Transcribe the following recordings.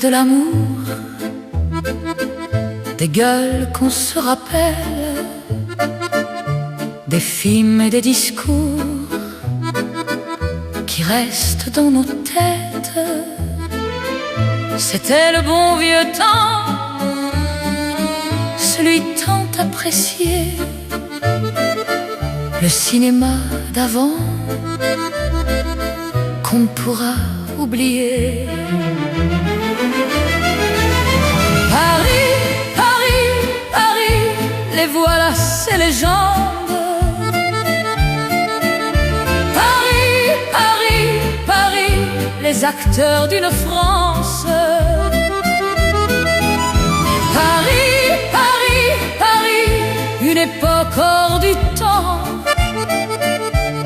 de l'amour, des gueules qu'on se rappelle, des films et des discours qui restent dans nos têtes. C'était le bon vieux temps, celui tant apprécié, le cinéma d'avant qu'on ne pourra oublier. Paris, Paris, Paris, les voilà ces légendes. Paris, Paris, Paris, les acteurs d'une France. Paris, Paris, Paris, une époque hors du temps.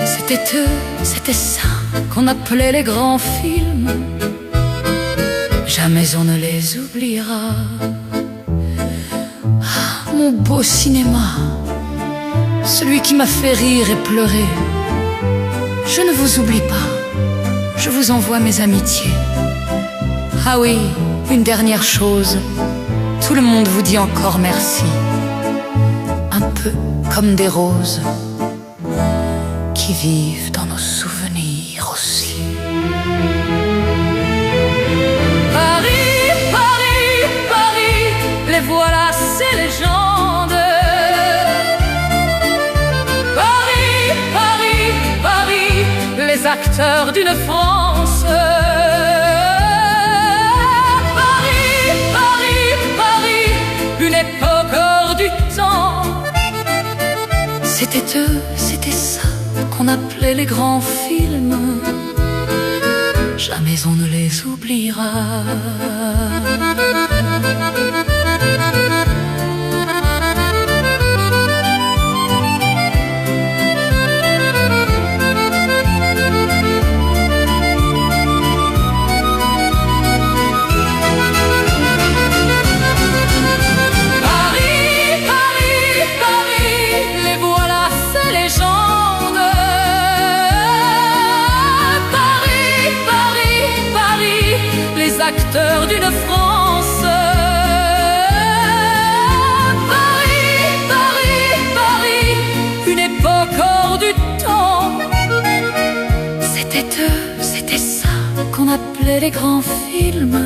C'était eux, c'était ça qu'on appelait les grands films. Jamais on ne les oubliera. Ah, mon beau cinéma, celui qui m'a fait rire et pleurer. Je ne vous oublie pas, je vous envoie mes amitiés. Ah oui, une dernière chose, tout le monde vous dit encore merci. Un peu comme des roses qui vivent dans nos souvenirs aussi. Paris, Paris, Paris, les voilà ces légendes. Paris, Paris, Paris, les acteurs d'une France. Paris, Paris, Paris, une époque hors du temps. C'était eux, c'était ça qu'on appelait les grands films. Jamais on ne les oubliera. Acteurs d'une France. Paris, Paris, Paris, une époque hors du temps. C'était eux, c'était ça qu'on appelait les grands films.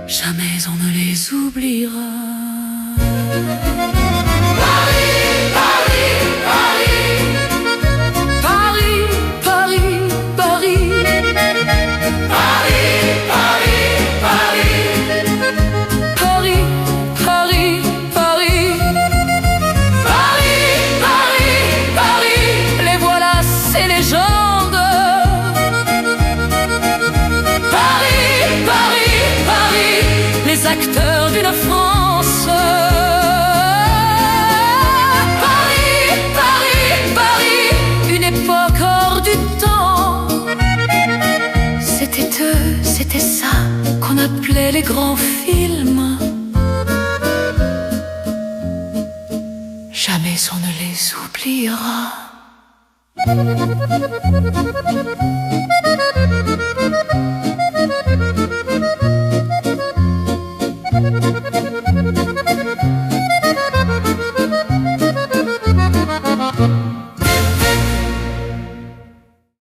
Jamais on ne les oubliera. Paris, Paris, Paris, Paris, Paris, Paris. Paris, Paris, Paris, Paris, Paris, Paris, Paris, Paris, Paris, les voilà ces légendes. Paris, Paris, Paris, les acteurs d'une France. Paris, Paris, Paris, une époque hors du temps. C'était eux, c'était ça qu'on appelait les grands films. Jamais on ne les oubliera.